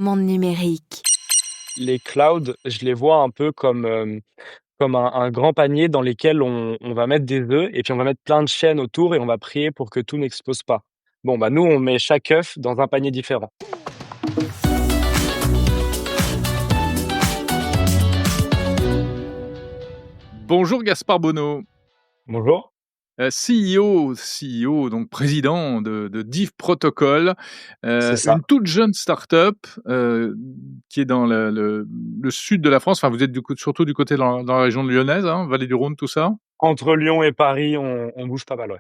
Monde numérique. Les clouds, je les vois un peu comme un grand panier dans lesquels on va mettre des œufs et puis on va mettre plein de chaînes autour et on va prier pour que tout n'explose pas. Bon, bah, nous, on met chaque œuf dans un panier différent. Bonjour Gaspard Bonneau, Bonjour. CEO, donc président de Div Protocol, C'est ça. une toute jeune start-up, qui est dans le sud de la France. Enfin, vous êtes surtout du côté dans la région de lyonnaise, hein, Vallée du Rhône, tout ça? Entre Lyon et Paris, on bouge pas mal, ouais.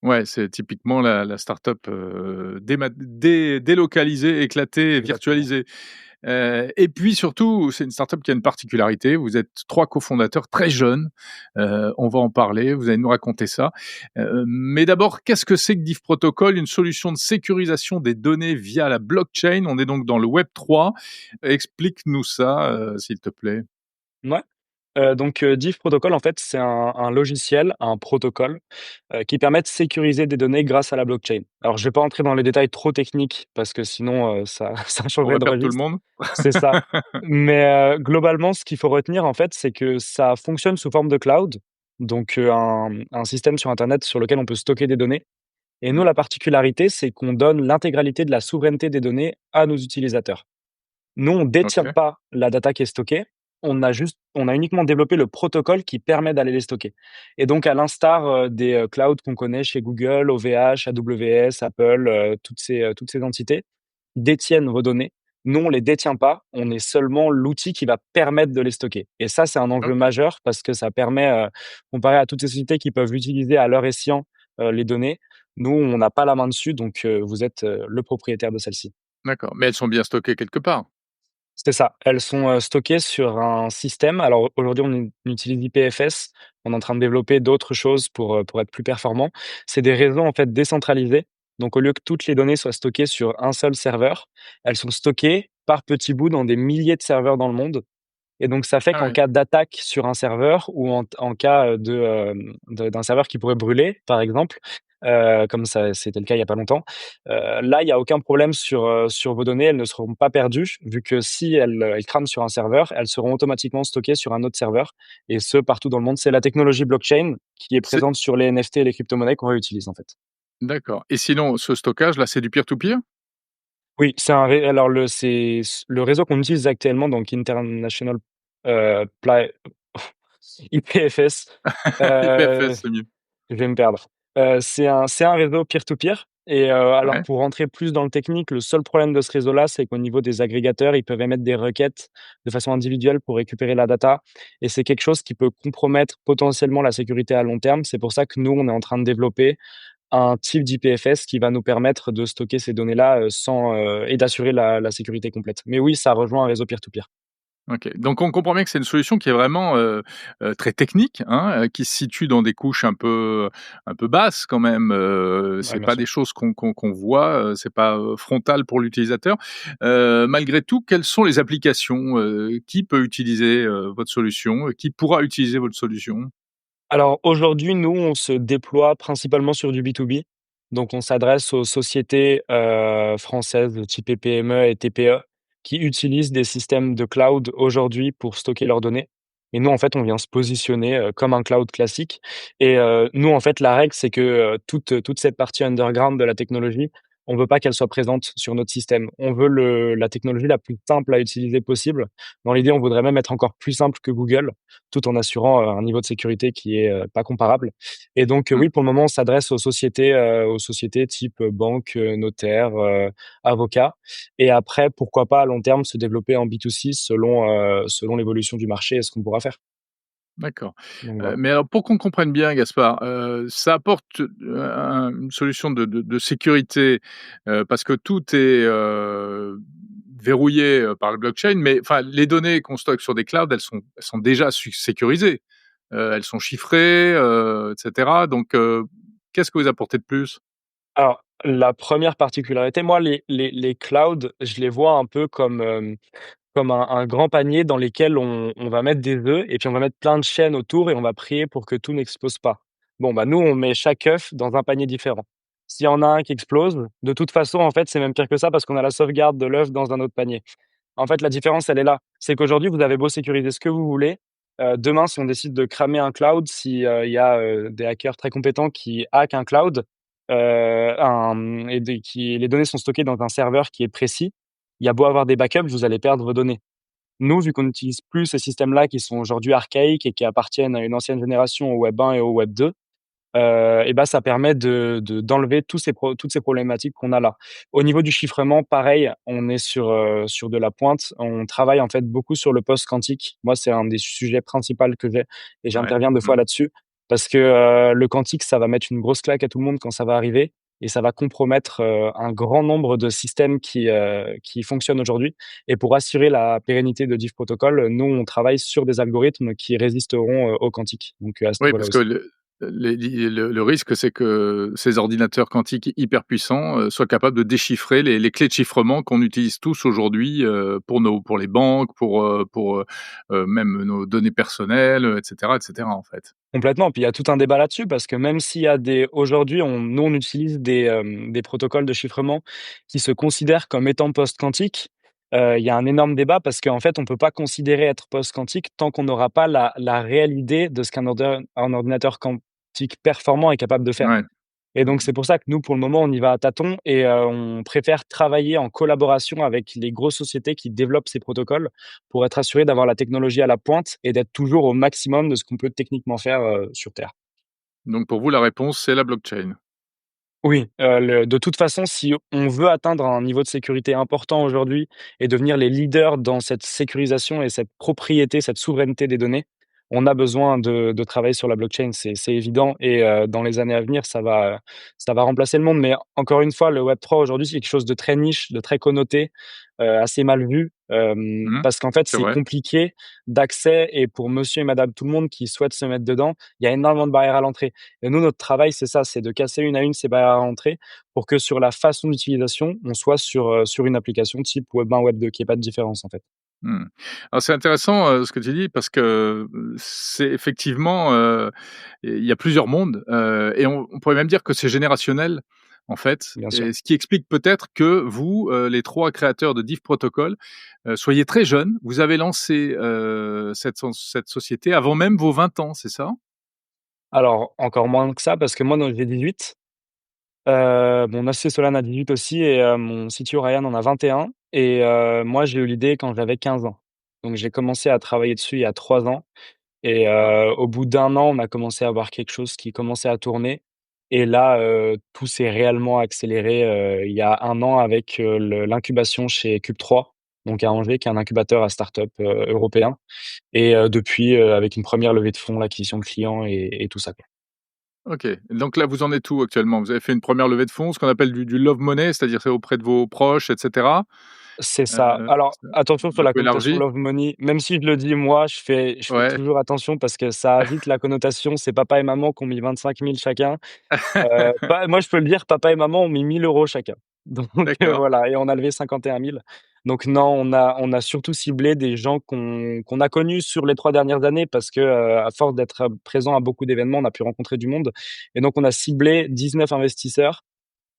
Ouais, c'est typiquement la start-up, délocalisée, éclatée et Exactement. virtualisée. Et puis surtout, c'est une start-up qui a une particularité. Vous êtes 3 cofondateurs très jeunes. On va en parler, vous allez nous raconter ça. Mais d'abord, qu'est-ce que c'est que Div Protocol? Une solution de sécurisation des données via la blockchain. On est donc dans le Web 3. Explique-nous ça, s'il te plaît. Ouais. Div Protocol, en fait, c'est un logiciel, un protocole, qui permet de sécuriser des données grâce à la blockchain. Alors, je vais pas entrer dans les détails trop techniques parce que sinon, ça ça On changerait va de perdre tout le registre. monde? C'est ça. Mais globalement, ce qu'il faut retenir, en fait, c'est que ça fonctionne sous forme de cloud, un système sur internet sur lequel on peut stocker des données et nous, Mmh. la particularité, c'est qu'on donne l'intégralité de la souveraineté des données à nos utilisateurs. Nous, on détient OK. pas la data qui est stockée, on a uniquement développé le protocole qui permet d'aller les stocker et donc à l'instar, des clouds qu'on connaît chez Google, OVH, AWS, Apple, toutes ces entités détiennent vos données. Nous, on les détient pas, on est seulement l'outil qui va permettre de les stocker et ça, c'est un enjeu OK. majeur parce que ça permet, comparé à toutes ces sociétés qui peuvent utiliser à leur escient, les données, nous, on n'a pas la main dessus vous êtes, le propriétaire de celles-ci. D'accord. Mais elles sont bien stockées quelque part? C'est ça. Elles sont, stockées sur un système. Alors aujourd'hui, on utilise IPFS. On est en train de développer d'autres choses pour être plus performant. C'est des réseaux, en fait, décentralisés. Donc au lieu que toutes les données soient stockées sur un seul serveur, elles sont stockées par petits bouts dans des milliers de serveurs dans le monde et donc ça fait Ah qu'en oui. cas d'attaque sur un serveur ou en cas, d'un serveur qui pourrait brûler, par exemple, comme ça c'était le cas il y a pas longtemps, là, il y a aucun problème sur vos données, elles ne seront pas perdues, vu que si elles crament sur un serveur, elles seront automatiquement stockées sur un autre serveur et ce, partout dans le monde. C'est la technologie blockchain qui est C'est présente sur les NFT et les cryptomonnaies qu'on réutilise, en fait. D'accord, et sinon, ce stockage-là, c'est du peer to peer? Oui, c'est un ré alors le réseau qu'on utilise actuellement, donc International, Pla IPFS, IPFS, c'est mieux. je vais me perdre. C'est un réseau peer-to-peer alors Ouais. pour rentrer plus dans le technique, le seul problème de ce réseau-là, c'est qu'au niveau des agrégateurs, ils peuvent émettre des requêtes de façon individuelle pour récupérer la data et c'est quelque chose qui peut compromettre potentiellement la sécurité à long terme. C'est pour ça que nous, on est en train de développer un type d'IPFS qui va nous permettre de stocker ces données-là, et d'assurer la sécurité complète. Mais oui, ça rejoint un réseau peer-to-peer. OK. Donc on comprend bien que c'est une solution qui est vraiment, très technique, hein, qui se situe dans des couches un peu basses quand même, Ouais, c'est bien pas sûr. des choses qu'on voit, c'est pas, frontal pour l'utilisateur. Malgré tout, quelles sont les applications? Qui peut utiliser, votre solution? Qui pourra utiliser votre solution? Alors aujourd'hui, nous, on se déploie principalement sur du B2B. Donc on s'adresse aux sociétés, françaises de type PME et TPE qui utilisent des systèmes de cloud aujourd'hui pour stocker leurs données et nous, en fait, on vient se positionner, comme un cloud classique nous, en fait, la règle, c'est que, toute cette partie underground de la technologie, on veut pas qu'elle soit présente sur notre système. On veut la technologie la plus simple à utiliser possible. Dans l'idée, on voudrait même être encore plus simple que Google tout en assurant, un niveau de sécurité qui est, pas comparable et Mmh. oui, pour le moment, on s'adresse aux sociétés type, banque, notaire, avocat et après, pourquoi pas à long terme se développer en B2C selon l'évolution du marché et ce qu'on pourra faire. D'accord. Donc voilà. Mais alors pour qu'on comprenne bien Gaspard, ça apporte, une solution de sécurité, parce que tout est, verrouillé, par le blockchain, mais enfin les données qu'on stocke sur des clouds, elles sont déjà sécurisées. Elles sont chiffrées, et cetera, donc qu'est-ce que vous apportez de plus? Alors, la première particularité, moi, les clouds, je les vois un peu comme un grand panier dans lesquels on va mettre des œufs et puis on va mettre plein de chaînes autour et on va prier pour que tout n'explose pas. Bon, bah, nous, on met chaque œuf dans un panier différent. s'il y en a un qui explose, de toute façon, en fait, c'est même pire que ça parce qu'on a la sauvegarde de l'œuf dans un autre panier. En fait, la différence, elle est là. C'est qu'aujourd'hui, vous avez beau sécuriser ce que vous voulez, demain, si on décide de cramer un cloud, si, il y a, des hackers très compétents qui hackent un cloud, et qui les données sont stockées dans un serveur qui est précis, il y a beau avoir des backups, vous allez perdre vos données. Nous, vu qu'on n'utilise plus ces systèmes-là qui sont aujourd'hui archaïques et qui appartiennent à une ancienne génération, au Web 1 et au Web 2, et bah, ça permet d'enlever toutes ces problématiques qu'on a là. Au niveau du chiffrement, pareil, on est sur de la pointe. On travaille, en fait, beaucoup sur le post quantique. Moi, c'est un des sujets principaux que j'ai et Ouais. j'interviens 2 fois Mmh. là-dessus parce que, le quantique, ça va mettre une grosse claque à tout le monde quand ça va arriver et ça va compromettre, un grand nombre de systèmes qui fonctionnent aujourd'hui et pour assurer la pérennité de Diff Protocol, nous, on travaille sur des algorithmes qui résisteront, au quantique, donc à ce Oui, niveau-là parce que aussi. le risque, c'est que ces ordinateurs quantiques hyper puissants, soient capables de déchiffrer les clés de chiffrement qu'on utilise tous aujourd'hui, pour les banques, même nos données personnelles, et cetera, en fait. Complètement, puis il y a tout un débat là-dessus parce que même s'il y a des aujourd'hui, on utilise des protocoles de chiffrement qui se considèrent comme étant post-quantiques. Il y a un énorme débat parce qu'en fait, on peut pas considérer être post-quantique tant qu'on n'aura pas la réelle idée de ce un ordinateur quantique performant est capable de faire. Ouais. Et Mmh donc c'est mh. pour ça que nous, pour le moment, on y va à tâtons et on préfère travailler en collaboration avec les grosses sociétés qui développent ces protocoles pour être assuré d'avoir la technologie à la pointe et d'être toujours au maximum de ce qu'on peut techniquement faire, sur terre. Donc pour vous, la réponse, c'est la blockchain? Oui, le de toute façon, si on veut atteindre un niveau de sécurité important aujourd'hui et devenir les leaders dans cette sécurisation et cette propriété, cette souveraineté des données, on a besoin de travailler sur la blockchain, c'est évident et dans les années à venir, ça va remplacer le monde. Mais encore une fois, le Web3 aujourd'hui, c'est quelque chose de très niche, de très connoté, assez mal vu, Mmh. parce qu'en fait, C'est c'est vrai. compliqué d'accès et pour monsieur et madame tout le monde qui souhaite se mettre dedans, il y a énormément de barrières à l'entrée. Et nous, notre travail, c'est ça, c'est de casser une à une ces barrières à l'entrée pour que sur la façon d'utilisation, on soit sur une application type Web 1, Web 2, qu'il y ait pas de différence, en fait. Mmh. Alors c'est intéressant, ce que tu dis parce que, c'est effectivement, il y a plusieurs mondes, et on pourrait même dire que c'est générationnel, en fait, Bien sûr. et ce qui explique peut-être que vous, les 3 créateurs de Diff Protocol, soyez très jeunes. Vous avez lancé, cette société avant même vos 20 ans, c'est ça? Alors, encore moins que ça parce que moi, donc j'ai 18, mon associé Solane a 18 aussi et mon CTO Ryan en a 21 et moi, j'ai eu l'idée quand j'avais 15 ans. Donc j'ai commencé à travailler dessus il y a 3 ans. Et D'accord. au bout d'1 an, on a commencé à avoir quelque chose qui commençait à tourner et là, tout s'est réellement accéléré, il y a 1 an avec, l'incubation chez Cube3, donc à Angers, qui est un incubateur à start-up, européen et depuis, avec une première levée de fonds, l'acquisition de clients et tout ça, quoi. OK. Donc là, vous en êtes où actuellement? Vous avez fait une première levée de fonds, ce qu'on appelle du love money, c'est-à-dire c'est auprès de vos proches, et cetera? C'est ça. Alors C'est attention sur un la peu connotation élargi? love money, même si je le dis moi, je fais Ouais. toujours attention parce que ça a vite la connotation, c'est papa et maman qui ont mis 25 000 chacun. Pas moi, je peux le dire, papa et maman ont mis 1 000 € chacun. Donc D'accord. voilà et on a levé 51 000. Donc non, on a surtout ciblé des gens qu'on a connus sur les 3 dernières années parce que, à force d'être, présent à beaucoup d'événements, on a pu rencontrer du monde et donc on a ciblé 19 investisseurs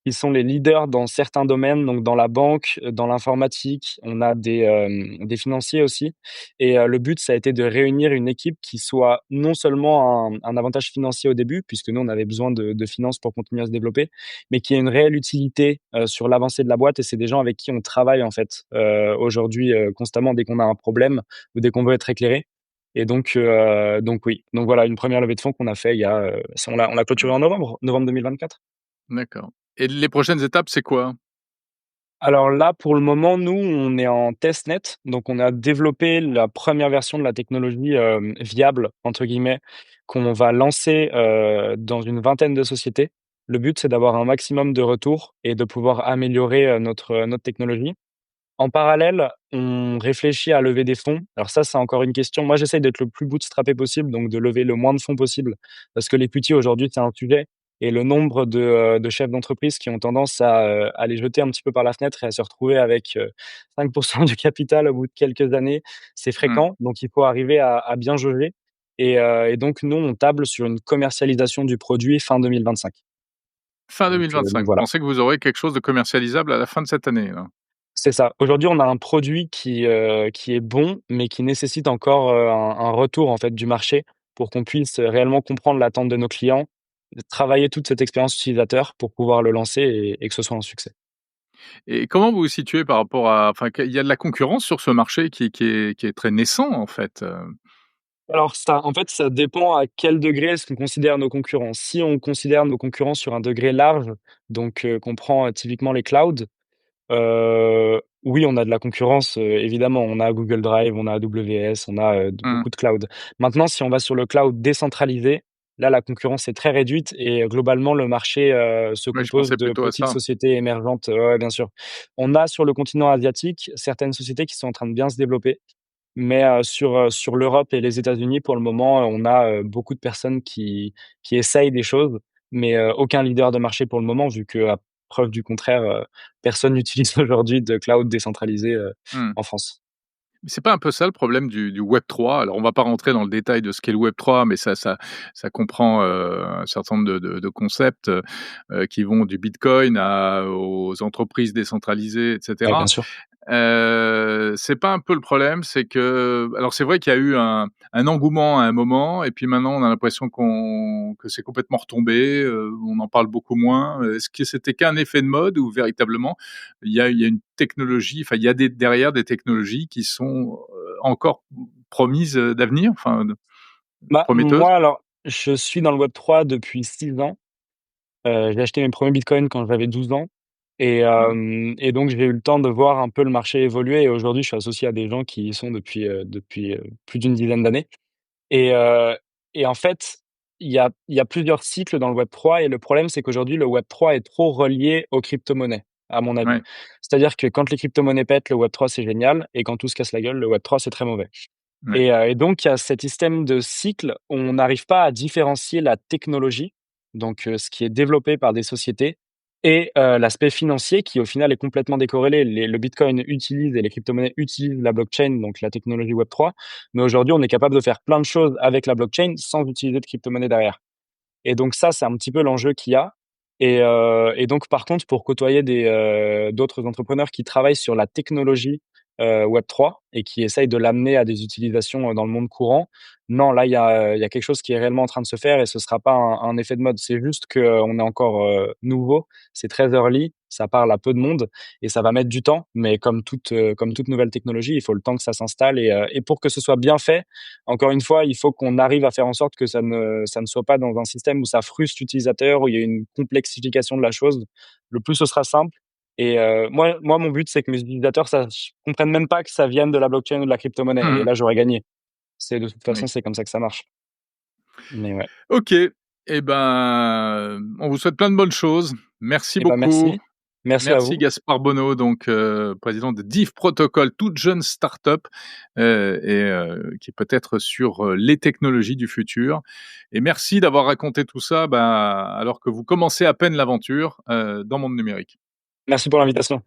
ils sont les leaders dans certains domaines, donc dans la banque, dans l'informatique, on a des financiers aussi et le but, ça a été de réunir une équipe qui soit non seulement un avantage financier au début, puisque nous, on avait besoin de finances pour continuer à se développer, mais qui ait une réelle utilité, sur l'avancée de la boîte et c'est des gens avec qui on travaille, en fait, aujourd'hui, constamment dès qu'on a un problème ou dès qu'on veut être éclairé et donc oui. Donc voilà, une première levée de fonds qu'on a fait il y a, on l'a clôturée en novembre 2024. D'accord, et les prochaines étapes, c'est quoi? Alors là, pour le moment, nous, on est en testnet, donc on a développé la première version de la technologie, «viable» entre guillemets, qu'on va lancer, dans une vingtaine de sociétés. Le but, c'est d'avoir un maximum de retours et de pouvoir améliorer, notre technologie. En parallèle, on réfléchit à lever des fonds. Alors ça, c'est encore une question. Moi, j'essaye d'être le plus bootstrappé possible, donc de lever le moins de fonds possible, parce que l'equity aujourd'hui, c'est un sujet et le nombre de chefs d'entreprise qui ont tendance à les jeter un petit peu par la fenêtre et à se retrouver avec, 5 du capital au bout de quelques années, c'est Mmh. fréquent. Donc il faut arriver à bien jauger et donc nous, on table sur une commercialisation du produit fin 2025. Fin Donc 2025. Vous voilà. pensez que vous aurez quelque chose de commercialisable à la fin de cette année, là? C'est ça. Aujourd'hui, on a un produit qui est bon, mais qui nécessite encore, un retour, en fait, du marché pour qu'on puisse réellement comprendre l'attente de nos clients, travailler toute cette expérience utilisateur pour pouvoir le lancer et que ce soit un succès. Et comment vous vous situez par rapport à enfin, qu'il y a de la concurrence sur ce marché qui est très naissant, en fait? Alors ça, en fait, ça dépend à quel degré est-ce qu'on considère nos concurrents. Si on considère nos concurrents sur un degré large, donc qu'on prend, typiquement les clouds, oui, on a de la concurrence, évidemment. On a Google Drive, on a AWS, on a, Mmh. beaucoup de clouds. Maintenant, si on va sur le cloud décentralisé, là, la concurrence est très réduite et globalement, le marché, se Oui, je compose pensais de plutôt à petites ça. sociétés émergentes. Ouais, ouais, bien sûr. On a sur le continent asiatique certaines sociétés qui sont en train de bien se développer, mais sur l'Europe et les États-Unis, pour le moment, on a, beaucoup de personnes qui essayent des choses, mais aucun leader de marché pour le moment, vu qu'à preuve du contraire, personne n'utilise aujourd'hui de cloud décentralisé, Mmh. en France. Mais c'est pas un peu ça le problème du Web3? Alors on va pas rentrer dans le détail de ce qu'est le Web3, mais ça comprend, un certain nombre de concepts, qui vont du bitcoin aux entreprises décentralisées et Ouais, bien cetera. sûr. C'est pas un peu le problème, c'est que alors c'est vrai qu'il y a eu un engouement à un moment et puis maintenant on a l'impression que c'est complètement retombé, on en parle beaucoup moins. Est-ce que c'était qu'un effet de mode ou véritablement il y a une technologie, enfin il y a derrière des technologies qui sont, encore promises, d'avenir, enfin de Bah, prometteuses? moi, alors, je suis dans le Web3 depuis 6 ans. J'ai acheté mes premiers bitcoins quand j'avais 12 ans Mmh. et donc j'ai eu le temps de voir un peu le marché évoluer et aujourd'hui, je suis associé à des gens qui y sont depuis, plus d'une dizaine d'années. Et en fait, il y a plusieurs cycles dans le Web3 et le problème, c'est qu'aujourd'hui, le Web3 est trop relié aux cryptomonnaies, à mon avis. Ouais, C'est-à-dire que quand les cryptomonnaies pètent, le Web3, c'est génial et quand tout se casse la gueule, le Web3, c'est très mauvais. ouais. Et donc il y a cet système de cycle où on n'arrive pas à différencier la technologie, donc ce qui est développé par des sociétés et l'aspect financier qui, au final, est complètement décorrélé. Le bitcoin utilise et les cryptomonnaies utilisent la blockchain, donc la technologie Web3, mais aujourd'hui, on est capable de faire plein de choses avec la blockchain sans utiliser de crypto-monnaie derrière. Et donc ça, c'est un petit peu l'enjeu qu'il y a. Et donc par contre, pour côtoyer d'autres entrepreneurs qui travaillent sur la technologie, Web3 et qui essayent de l'amener à des utilisations, dans le monde courant, non, là, il y a quelque chose qui est réellement en train de se faire et ce sera pas un effet de mode. C'est juste qu'on est encore, nouveau, c'est très early, ça parle à peu de monde et ça va mettre du temps, mais comme toute nouvelle technologie, il faut le temps que ça s'installe et pour que ce soit bien fait, encore une fois, il faut qu'on arrive à faire en sorte que ça ne soit pas dans un système où ça frustre l'utilisateur, où il y a une complexification de la chose. Le plus ce sera simple et moi, mon but, c'est que mes utilisateurs comprennent même pas que ça vienne de la blockchain ou de la crypto-monnaie et Mmh. là, j'aurais gagné. C'est de toute façon, Oui. c'est comme ça que ça marche. Mais ouais. OK et ben, on vous souhaite plein de bonnes choses. Merci Eh ben, beaucoup. merci. Merci à Merci vous. Gaspard Bonneau, donc président de Div Protocol, toute jeune start-up, qui est peut-être sur, les technologies du futur et merci d'avoir raconté tout ça, bah, alors que vous commencez à peine l'aventure, dans Monde Numérique. Merci pour l'invitation.